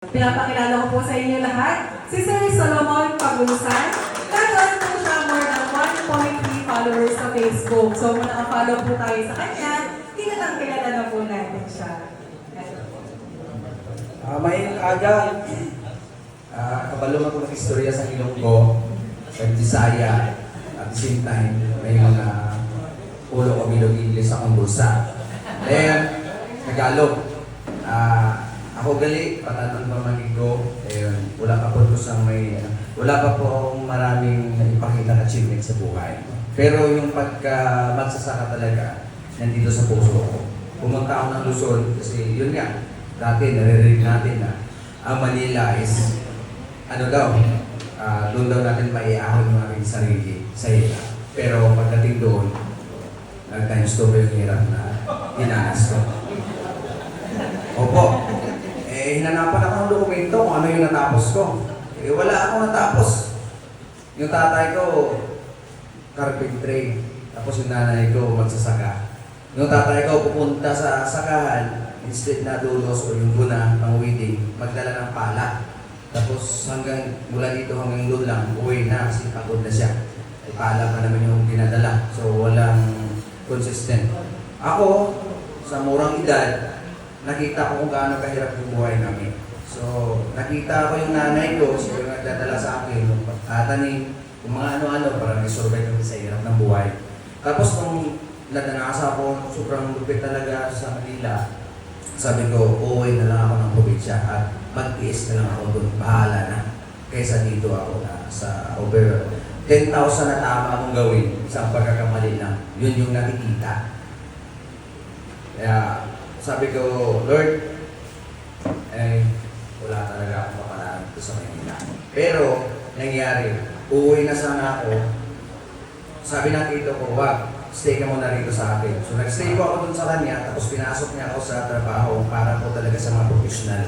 Pinapakilala ko po sa inyo lahat, si Sir Solomon Pagusan. Meron po siya more than 1.3 followers sa Facebook. So kung naka-follow po tayo sa kanya, kilala na po natin siya. May aga, kabalong ako ng istorya sa Ilonggo, sa Bisaya, at the same time, may mga ulo ko Bilog-Ingles akong bulsa. Then, Tagalog. Ako gali, patanong mamagig ko, wala pa po wala pa po akong maraming ipakita na achievement sa buhay. Pero yung pagka magsasaka talaga, nandito sa puso ko. Pumunta ako ng Luzon kasi yun nga, dati naririnig natin na ang Manila is, doon daw natin maiahon yung aking sarili sa hirap. Pero pagdating doon, nag-times 2 yung hirap na hinanas ko. Opo. Hinanapan ako ng dokumento kung ano yung natapos ko. Wala akong natapos. Yung tatay ko, carpentry. Tapos yung nanay ko, magsasaka. Yung tatay ko, pupunta sa sakahan, instead na dulos o yung buna, ang wedding, magdala ng pala. Tapos mula dito hanggang doon lang, uwi na kasi pagod na siya. Pala pa naman yung dinadala. So walang consistent. Ako, sa murang edad, nakita ko kung gaano kahirap yung buhay namin. So, nakita ko yung nanay ko, siya yung nagdadala sa akin, yung pagtatanim, kung mga ano-ano, para may-survive kami sa hirap ng buhay. Tapos nung nadanasa ko, sobrang lupit talaga sa Manila, sabi ko, uuwi na lang ako ng probinsya at mag-tiis na lang ako doon, bahala na. Kaysa dito ako na sa over 10,000 na tama akong gawin, isang pagkakamali lang, yun yung nakikita. Kaya, sabi ko, Lord, wala talaga akong mapanaan dito sa Manila. Pero, nangyari, uuwi na sana ako. Sabi ng tito ko, wag, stay ka muna rito sa akin. So, nag-stay po ako dun sa kanya, tapos pinasok niya ako sa trabaho para po talaga sa mga professional.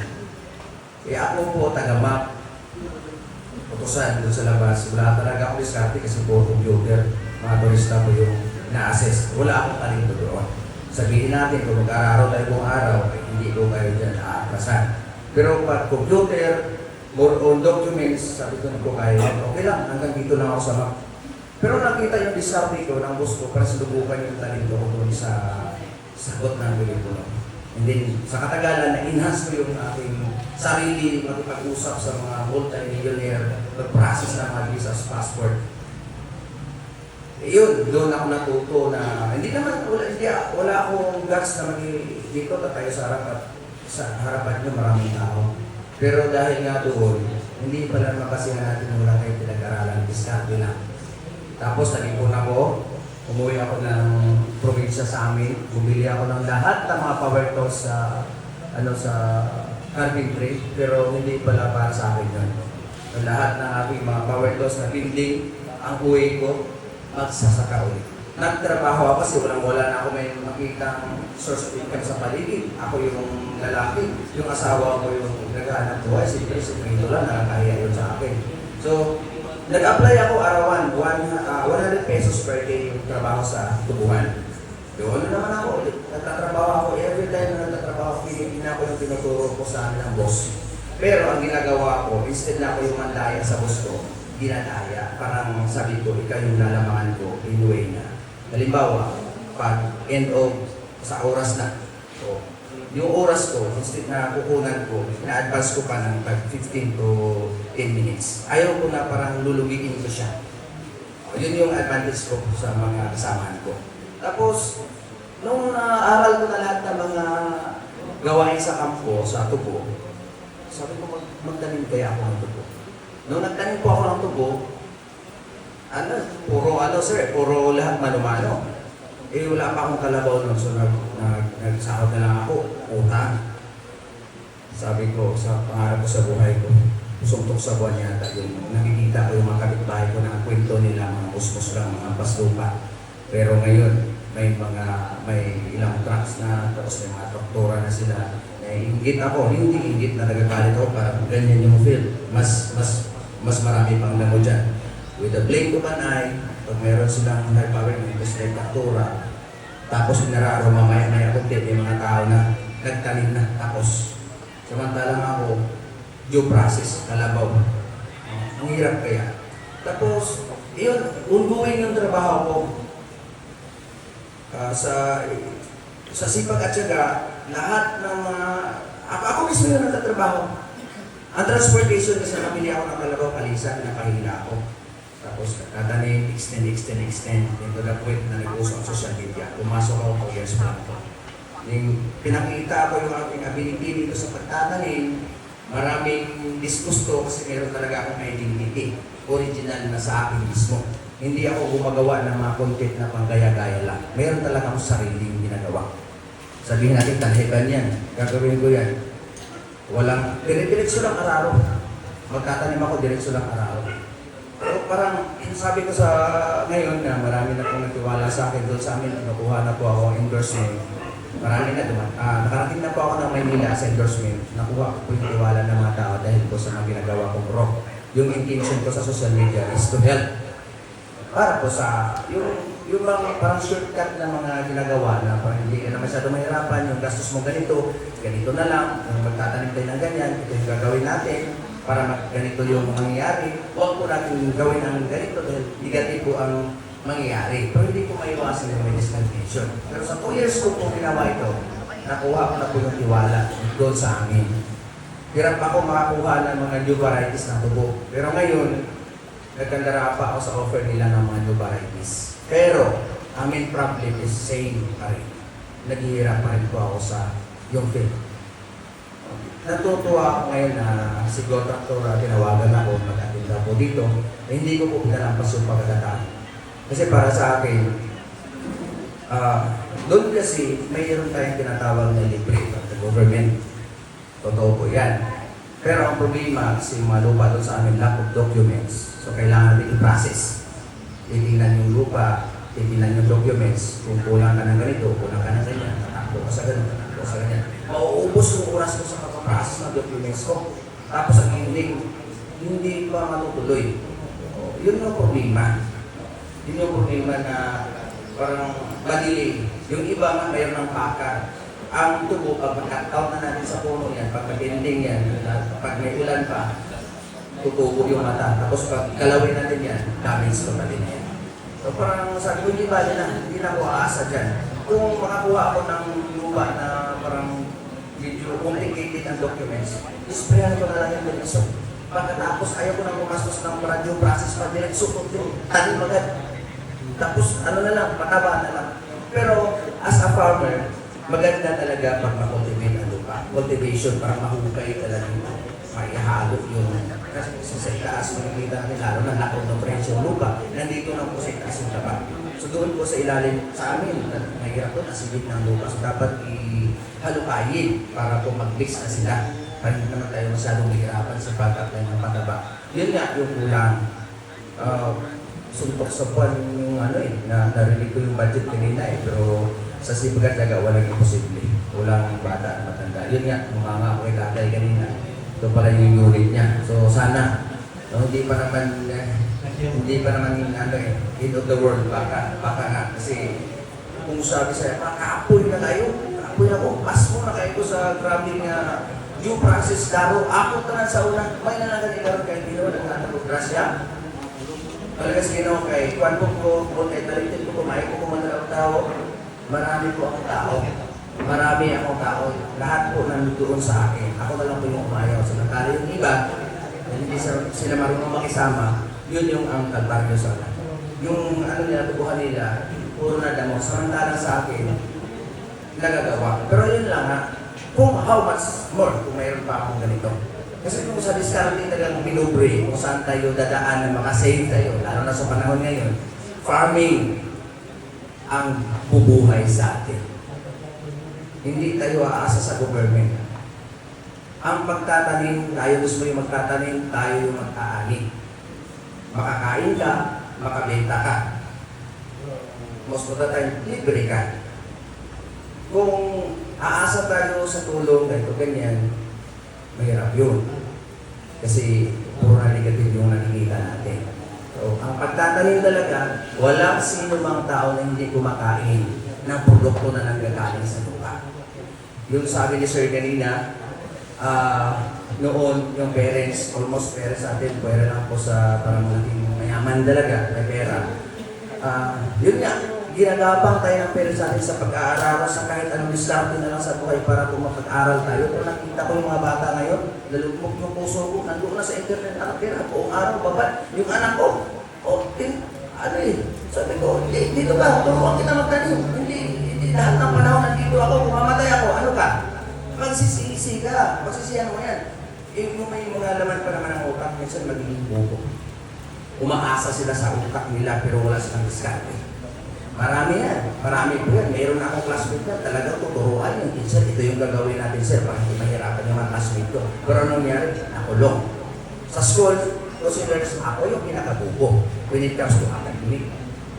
Ako po, taga-map, utusan dun sa labas. Wala talaga ako diskarte kasi po computer, mga turista po yung na-assess. Wala akong talento doon. Sabihin natin, kung mag-aaraw tayo buong araw, hindi ko kayo dyan aatrasan. Pero pag computer, more on documents, sabi ko na ko kaya, okay lang, hanggang dito lang ako sa map. Pero nakita yung diskarte ko ng boss ko para sinubukan yung talento ko doon sa sagot ng Pilipino. And then, sa katagalan, na-enhance ko yung aking sarili, magpag-usap sa mga multi-millionaire, mag-process ng mga visas passport. Yun, doon ako natuto na wala akong guts na dito tatayo sa harapan niyo maraming tao. Pero dahil nga doon, hindi pala mapasihan natin na wala tayong pinag-aralan, diskarte lang. Tapos nag-ipon ako, umuwi ako ng probinsya sa amin, bumili ako ng lahat ng mga power tools sa carpentry, pero hindi pala para sa akin yun. Lahat ng aking mga power tools na building, ang uwi ko, magsasaka ulit. Nagtrabaho ako kasi wala na ako may makitang source of income sa paligid. Ako yung lalaki, yung asawa ko yung naghahanap buhay. Siyempre, ito lang, nakakahiya yun sa akin. So, nag-apply ako arawan, 100 pesos per day yung trabaho sa tubuhan. Doon na naman ako, nagtatrabaho ako. Every time na nagtatrabaho, pinipina ko yung tinuturo ko sa amin ng boss. Pero ang ginagawa ko, instead na ako yung mandaya sa boss ko, dinadaya. Parang sabi ko, ikaw yung lalamangan ko, inuwi na. Halimbawa, pag end of sa oras na. So, yung oras ko, instead na kukunan ko, na-advance ko pa ng 15 to 10 minutes. Ayaw ko na parang lulugigin ko siya. Yun yung advantage ko sa mga kasamahan ko. Tapos, nung naaral ko na lahat ng mga gawain sa kampo, sa tubo, sabi ko, magtanim kaya ako ng tubo. Nung nagtanim po ako ng tubo, puro lahat mano-mano. Wala pa akong kalabaw nun, so nagsahod na lang ako, utang. Sabi ko, sa pangarap ko sa buhay ko, sumtok sa buwan yata yung nakikita ko yung mga kapitbahay ko na kwento nila, mga usmos lang, mga paslupa. Pero ngayon, may ilang trucks na, tapos may mga traktora na sila. Ingit ako, hindi ingit na nagagalit ako, parang ganyan yung feel. Mas marami pang damo dyan. With the blink of an eye, pag meron silang high-power units like traktora, tapos inararo mamaya-maya kung may mga tao na nagtanim na, tapos samantalang ako, due process, kalabaw. Ang hirap kaya. Tapos, yun, ongoing yung trabaho ko. Sa sipag at syaga, lahat ng mga... ako mismo yung nagtatrabaho. Ang transportation kasi namili ako ng Kalabaw, Kalisan, nakahila ako. Tapos tatanim, extend. Into the point na nag-uso ang social media. Pumasok ako 4 years pa ako. Yung pinakita ko yung aking ability dito sa pagtatanim, maraming disgusto kasi meron talaga akong identity. Original na sa akin mismo. Hindi ako gumagawa ng mga content na panggaya-gaya lang. Meron talaga akong sariling ginagawa. Sabihin natin, talheban yan. Gagawin ko yan. Walang, diretso lang araro. Magtatanim ako, diretso lang araro. So parang, sabi ko sa ngayon na marami na pong nagtiwala sa akin doon sa amin, nakuha na po ako endorsement. Marami na duman. Nakarating na po ako ng Maynila sa endorsement. Nakuha ko po yung tiwala ng mga tao dahil po sa mga ginagawa kong rock. Yung intention ko sa social media is to help. Para po sa, yung mga parang shortcut na mga ginagawa na parang hindi ka na masyado mahirapan, yung gastos mo ganito na lang, yung magtatanim tayo ng ganyan, ito yung gagawin natin para ganito yung mangyayari. Huwag po natin gawin ang ganito dahil negatibo ang mangyayari. Pero hindi po maiwasan yung may discontention. Pero sa 2 years ko po ginawa ito, nakuha ko na po yung tiwala doon sa amin. Hirap ako makakuha ng mga new varieties na tubo. Pero ngayon, nagkandara pa ako sa offer nila ng mga new varieties. Pero, ang main problem is same pa rin. Naghihirap pa rin po ako sa yung field. Natutuwa ako ngayon na si Gotraktora, tinawagan ako, mag-atinda po dito, na hindi ko po pinalampas yung pagkakataan. Kasi para sa akin, doon kasi mayroon tayong tinatawag na libre from the government. Totoo po yan. Pero ang problema kasi mga lupa doon sa amin, lack of documents. So kailangan natin i-process. Titingnan yung lupa, titingnan yung documents. Kung kulang ka ng ganito, kulang ka ng ganyan, tatakbo ka sa ganito, tatakbo sa ganyan. Mauubos yung oras ko sa pag-process ng documents ko. Tapos ang hindi pa matutuloy. Yun yung problema. Yun yung problema na parang madili. Yung iba nga mayroon ng pakar. Ang tubo, pag mag-count na natin sa puno yan, pag mag-ending yan, pag may ulan pa, tutubo yung mata. Tapos pag kalawin natin yan, damage ko na din yan. So parang sabi ko, hindi na ako aasa dyan. Kung makakuha ako ng lupa na parang medyo complicated ang documents, isprayan ko na lang yung diretso. Pagkatapos ayaw ko nang pumastos ng radio process pa diretso ko din. Tanim agad. Tapos ano na lang, mataba na lang. Pero as a farmer, maganda talaga pag ma-cultivate ang lupa. Cultivation para mahukay talaga yung maihalo yung kasi sa itaas, makikita natin lalo na lakot ng presyo ng lupa. Nandito na po sa itaas yung taba. So doon po sa ilalim sa amin, mahirap doon, asigit ng lupa. So dapat ihalukayin para po mag-mix na sila. Para hindi naman tayo masyadong mahirapan sa pag-apply ng pataba. Yun nga yung kulang. Suntok sa buwan yung narinig ko yung budget kanina pero sa sipagat talaga walang imposible. Walang bata at matanda. Yun nga, mukha ako kay tatay kanina. Ito pala yung unit niya. So sana, hindi pa naman end of the world. Baka nga. Kasi kung sabi sa'yo, makaapoy na kayo. Kaapoy ako. Pas mo na kayo sa grabe nga due process daro. Ako tanan sa una. May nalagan ikaw kay Pino. Nagtatapos. Grasya. Talaga sino kay Juan ko kay talented ko kumain ko kumandang tao. Marami po akong tao. Marami akong tao. Lahat po nandoon sa akin. Ako na lang po yung umayaw. Samantala yung iba, hindi sila marunong makisama, yun yung ang kalbaryo sa akin. Yung nila, tubuhan nila, puro na damo. Samantala sa akin, nagagawa. Pero yun lang ha, kung how much more kung mayroon pa akong ganito. Kasi kung sa discarding talagang minubre, kung saan tayo dadaan na makasave tayo, lalo na sa panahon ngayon, farming ang bubuhay sa atin. Hindi tayo aasa sa government. Ang pagtatanim, tayo gusto yung magtatanim, tayo yung mag-aani. Makakain ka, makabenta ka. Most of the time, libre ka. Kung aasa tayo sa tulong, ganito, ganyan, mahirap yun. Kasi puro na negative yung nakikita natin. So, ang pagtatanim talaga, wala sino mang tao na hindi kumakain ng produkto na nanggagaling sa lupa. Yung sabi ni Sir kanina, noon yung parents, almost parents natin, pwede lang po sa parang malaking mayaman talaga, may pera. Yun nga, ginagapang tayo ng parents natin sa pag-aaral sa kahit anong diskarte na lang sa buhay para po mapag-aral tayo. Pero nakita ko yung mga bata ngayon, lalugmok yung puso ko, nandoon na sa internet, pera, buong araw, baba, yung anak ko, sabi ko, dito ka, turuan kita magtanim. Hindi lahat ng panahon nandito ako, kumamatay ako, ano ka? Magsisisi ka, magsisiyan mo yan. Kung may mga laman pa naman ng utak, minsan magiging bobo. Umaasa sila sa utak nila pero wala silang diskarte. Marami yan, marami po yan. Mayroon na akong classmate na talagang tuturuan yung teacher. Ito yung gagawin natin sir, para hindi mahirapan yung mga classmate ko. Pero anong nangyari? Nakulong. Sa school, considers ako yung pinakabubo when it comes to academic.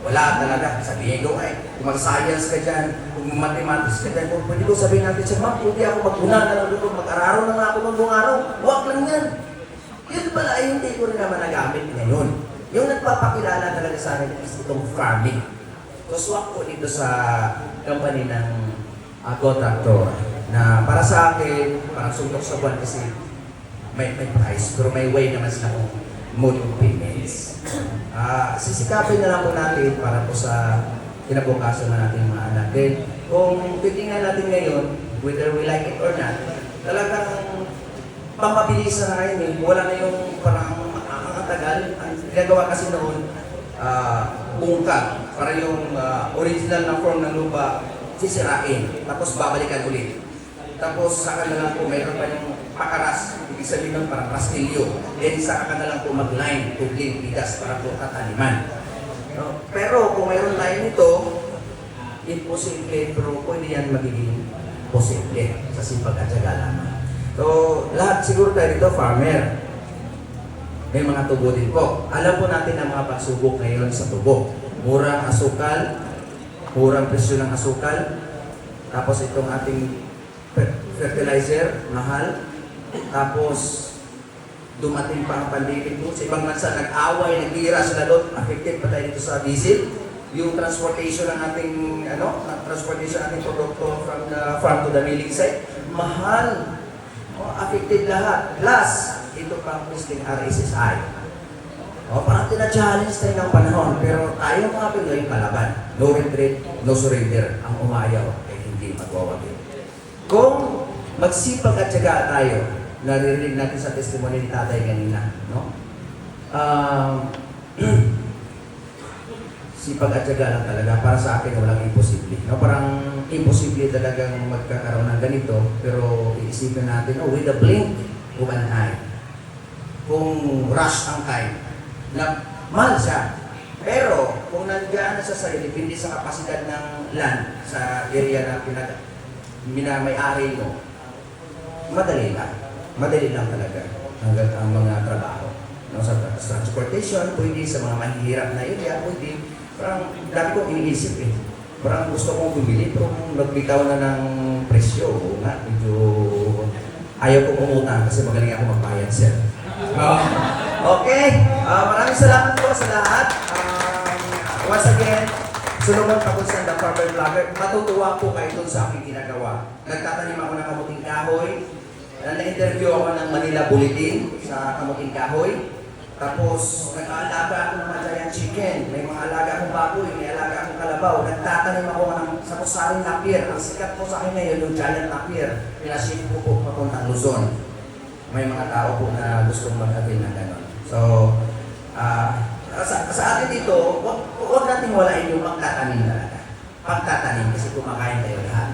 Wala talaga. Sabihin ko kung mag-science ka dyan, kung mathematics ka dyan, kung pwede ko sabihin natin siya, ma'am, pwede ako mag-una na lang doon, mag-araro na nga ako ng buong araw. Huwag lang yan. Yun pala ay hindi ko rin naman nagamit ngayon. Yung nagpapakilala talaga sa akin is itong farming. So, swak ko dito sa company ng Contractor na para sa akin, parang suntok sa buwan kasi may price, pero may way naman sila kung mode of payments. Sisikapin na lang po natin para po sa kinabukasan na natin mga anak. Then, kung titingnan natin ngayon, whether we like it or not, talagang pamabilisan na ngayon wala na yung parang ang tagal. Ang ginagawa kasi noon, bungkag, para yung original na form ng lupa, sisirain, tapos babalikan ulit. Tapos saka na lang po, mayroon pa yung pakaras, ibig sabihin ng parang rastilyo. Then saka ka na lang po mag-line, tubling, bigas para po kataniman. No? Pero kung mayroon tayo nito, imposible, pero pwede yan magiging posible sa sipag at syaga lamang. So, lahat siguro tayo dito, farmer. May mga tubo din po. Alam po natin ang mga pagsubok ngayon sa tubo. Murang asukal, murang presyo ng asukal, tapos itong ating fertilizer, mahal. Tapos, dumating pa ang pandemic doon. Sa ibang bansa, nag-away, nag-ira sila doon. Affected pa tayo dito sa diesel. Yung transportation ng ating, transportation ng ating produkto from the farm to the milling site, mahal. Affected lahat. Plus, ito pa ang posting RSSI. Parang tina-challenge tayo ng panahon. Pero tayo mga Pinoy palaban. No retreat, no surrender. Ang umayaw ay hindi magwawagi. Kung magsipag at syaga tayo, naririnig natin sa testimony ni tatay kanina, no? Sipag at syaga lang talaga. Para sa akin, walang imposible. No? Parang imposible talagang magkakaroon ng ganito, pero iisipin natin, with a blink of an eye. Kung rush ang time, na mahal siya. Pero, kung nandiyan na sa sarili, hindi sa kapasidad ng land, sa area na minamay-ari mo, madali lang. Madali lang talaga hanggang ang mga trabaho. No, sa transportation, pwede sa mga mahihirap na area, pwede. Parang dami kong iniisip Parang gusto kong bumili, pero kung nagbitaw na ng presyo, medyo ayaw kong umutang kasi magaling ako magbayad, sir. Okay, maraming salamat po sa lahat. Once again, Solomon Pagulsan, the Farmer Vlogger. Matutuwa po kayo dun sa aking ginagawa. Nagtatanim ako ng kamuting kahoy. Na-interview ako ng Manila Bulletin sa kamuting kahoy. Tapos, nag-aalaga ako ng mga giant chicken. May mga alaga akong baboy, may alaga akong kalabaw. Nagtatanim ako ng sakusaring napier. Ang sikat po sa akin ngayon, yung giant napier. Pinaship ko po papuntang Luzon. May mga tao po na gustong mag-avail ng gano'n. So, sa atin dito, huwag natin walain yung pagtatanim talaga. Pagtatanim kasi kumakain tayo lahat.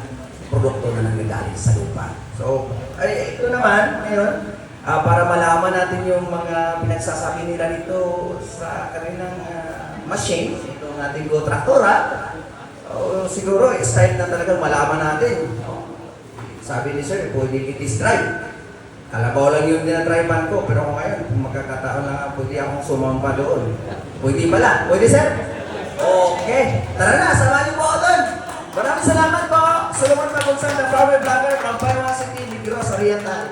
Produkto na nanggagaling sa lupa. So, ito naman, ngayon, para malaman natin yung mga pinagsasabi nila dito sa kanilang machine, itong ating traktora, siguro, style na talagang malaman natin. Sabi ni Sir, pwede it-test drive. Kalabaw lang yung dinadrivean ko, pero kung ngayon, kung magkakataon na pwede akong sumamba doon. Pwede pala. Pwede, sir? Okay. Tara na, samahan niyo po ako doon. Maraming salamat po. Solomon Pagulsan, the Farmer Vlogger, from Bayawa City, Negros Oriental.